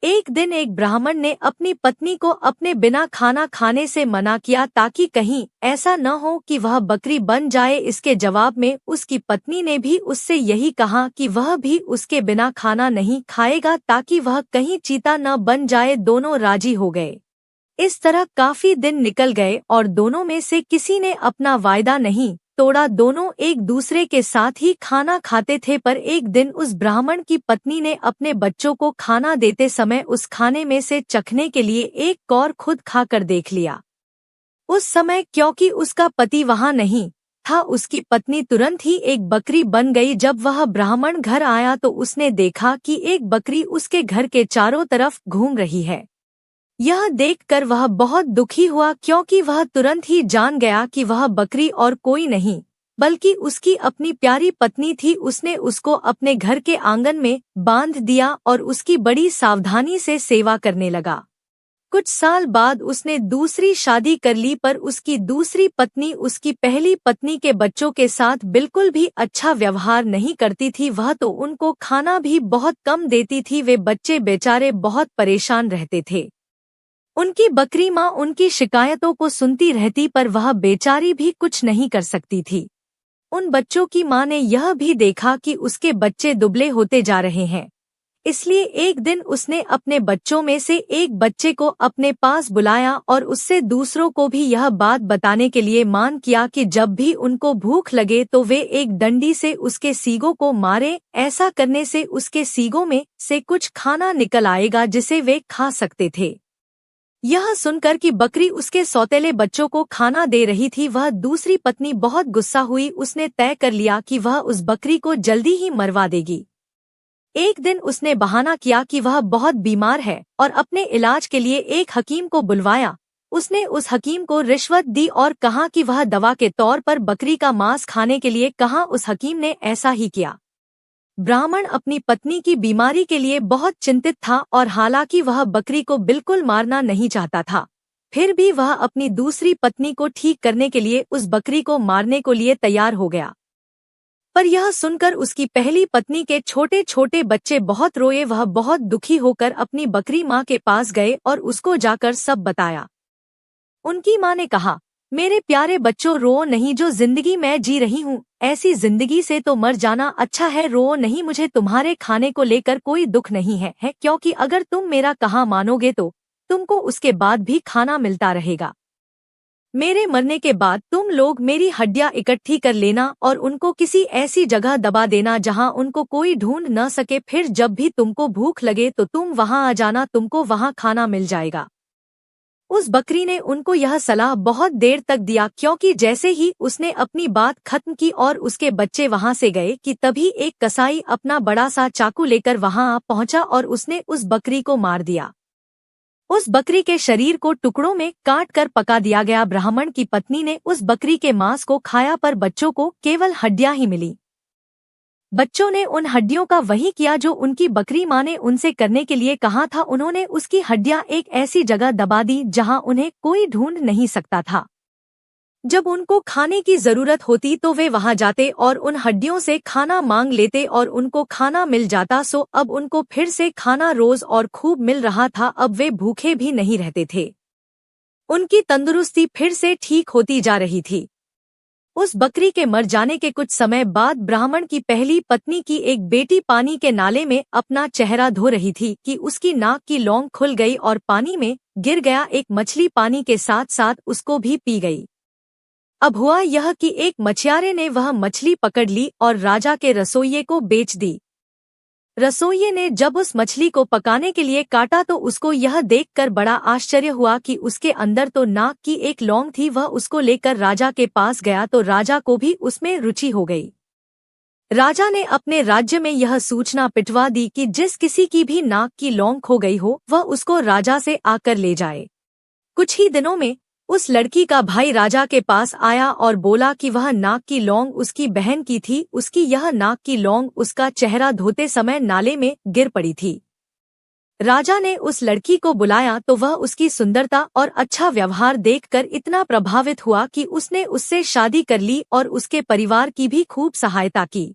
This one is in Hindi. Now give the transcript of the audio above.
एक दिन एक ब्राह्मण ने अपनी पत्नी को अपने बिना खाना खाने से मना किया ताकि कहीं ऐसा न हो कि वह बकरी बन जाए। इसके जवाब में उसकी पत्नी ने भी उससे यही कहा कि वह भी उसके बिना खाना नहीं खाएगा ताकि वह कहीं चीता न बन जाए। दोनों राजी हो गए। इस तरह काफी दिन निकल गए और दोनों में से किसी ने अपना वायदा नहीं तोड़ा। दोनों एक दूसरे के साथ ही खाना खाते थे। पर एक दिन उस ब्राह्मण की पत्नी ने अपने बच्चों को खाना देते समय उस खाने में से चखने के लिए एक कौर खुद खाकर देख लिया। उस समय क्योंकि उसका पति वहां नहीं था, उसकी पत्नी तुरंत ही एक बकरी बन गई। जब वह ब्राह्मण घर आया तो उसने देखा कि एक बकरी उसके घर के चारों तरफ घूम रही है। यह देखकर वह बहुत दुखी हुआ क्योंकि वह तुरंत ही जान गया कि वह बकरी और कोई नहीं बल्कि उसकी अपनी प्यारी पत्नी थी। उसने उसको अपने घर के आंगन में बांध दिया और उसकी बड़ी सावधानी से सेवा करने लगा। कुछ साल बाद उसने दूसरी शादी कर ली, पर उसकी दूसरी पत्नी उसकी पहली पत्नी के बच्चों के साथ बिल्कुल भी अच्छा व्यवहार नहीं करती थी। वह तो उनको खाना भी बहुत कम देती थी। वे बच्चे बेचारे बहुत परेशान रहते थे। उनकी बकरी माँ उनकी शिकायतों को सुनती रहती, पर वह बेचारी भी कुछ नहीं कर सकती थी। उन बच्चों की माँ ने यह भी देखा कि उसके बच्चे दुबले होते जा रहे हैं, इसलिए एक दिन उसने अपने बच्चों में से एक बच्चे को अपने पास बुलाया और उससे दूसरों को भी यह बात बताने के लिए मान किया कि जब भी उनको भूख लगे तो वे एक डंडी से उसके सींगों को मारे। ऐसा करने से उसके सींगों में से कुछ खाना निकल आएगा जिसे वे खा सकते थे। यह सुनकर कि बकरी उसके सौतेले बच्चों को खाना दे रही थी, वह दूसरी पत्नी बहुत गुस्सा हुई। उसने तय कर लिया कि वह उस बकरी को जल्दी ही मरवा देगी। एक दिन उसने बहाना किया कि वह बहुत बीमार है और अपने इलाज के लिए एक हकीम को बुलवाया। उसने उस हकीम को रिश्वत दी और कहा कि वह दवा के तौर पर बकरी का मांस खाने के लिए कहा। उस हकीम ने ऐसा ही किया। ब्राह्मण अपनी पत्नी की बीमारी के लिए बहुत चिंतित था और हालांकि वह बकरी को बिल्कुल मारना नहीं चाहता था, फिर भी वह अपनी दूसरी पत्नी को ठीक करने के लिए उस बकरी को मारने को लिए तैयार हो गया। पर यह सुनकर उसकी पहली पत्नी के छोटे छोटे बच्चे बहुत रोए। वह बहुत दुखी होकर अपनी बकरी माँ के पास गए और उसको जाकर सब बताया। उनकी माँ ने कहा, मेरे प्यारे बच्चों, रो नहीं, जो जिंदगी मैं जी रही हूँ ऐसी जिंदगी से तो मर जाना अच्छा है। रो नहीं, मुझे तुम्हारे खाने को लेकर कोई दुख नहीं है, क्योंकि अगर तुम मेरा कहा मानोगे तो तुमको उसके बाद भी खाना मिलता रहेगा। मेरे मरने के बाद तुम लोग मेरी हड्डियां इकट्ठी कर लेना और उनको किसी ऐसी जगह दबा देना जहां उनको कोई ढूंढ न सके। फिर जब भी तुमको भूख लगे तो तुम वहां आ जाना, तुमको वहां खाना मिल जाएगा। उस बकरी ने उनको यह सलाह बहुत देर तक दिया, क्योंकि जैसे ही उसने अपनी बात खत्म की और उसके बच्चे वहां से गए कि तभी एक कसाई अपना बड़ा सा चाकू लेकर वहां आ पहुंचा और उसने उस बकरी को मार दिया। उस बकरी के शरीर को टुकड़ों में काट कर पका दिया गया। ब्राह्मण की पत्नी ने उस बकरी के मांस को खाया, पर बच्चों को केवल हड्डियां ही मिली। बच्चों ने उन हड्डियों का वही किया जो उनकी बकरी माँ ने उनसे करने के लिए कहा था। उन्होंने उसकी हड्डियां एक ऐसी जगह दबा दी जहां उन्हें कोई ढूंढ नहीं सकता था। जब उनको खाने की जरूरत होती तो वे वहां जाते और उन हड्डियों से खाना मांग लेते और उनको खाना मिल जाता। सो अब उनको फिर से खाना रोज और खूब मिल रहा था। अब वे भूखे भी नहीं रहते थे। उनकी तंदुरुस्ती फिर से ठीक होती जा रही थी। उस बकरी के मर जाने के कुछ समय बाद ब्राह्मण की पहली पत्नी की एक बेटी पानी के नाले में अपना चेहरा धो रही थी कि उसकी नाक की लौंग खुल गई और पानी में गिर गया एक मछली पानी के साथ साथ उसको भी पी गई। अब हुआ यह कि एक मछियारे ने वह मछली पकड़ ली और राजा के रसोइये को बेच दी। रसोइये ने जब उस मछली को पकाने के लिए काटा तो उसको यह देखकर बड़ा आश्चर्य हुआ कि उसके अंदर तो नाक की एक लौंग थी। वह उसको लेकर राजा के पास गया तो राजा को भी उसमें रुचि हो गई। राजा ने अपने राज्य में यह सूचना पिटवा दी कि जिस किसी की भी नाक की लौंग खो गई हो वह उसको राजा से आकर ले जाए। कुछ ही दिनों में उस लड़की का भाई राजा के पास आया और बोला कि वह नाक की लौंग उसकी बहन की थी। उसकी यह नाक की लौंग उसका चेहरा धोते समय नाले में गिर पड़ी थी। राजा ने उस लड़की को बुलाया तो वह उसकी सुंदरता और अच्छा व्यवहार देखकर इतना प्रभावित हुआ कि उसने उससे शादी कर ली और उसके परिवार की भी खूब सहायता की।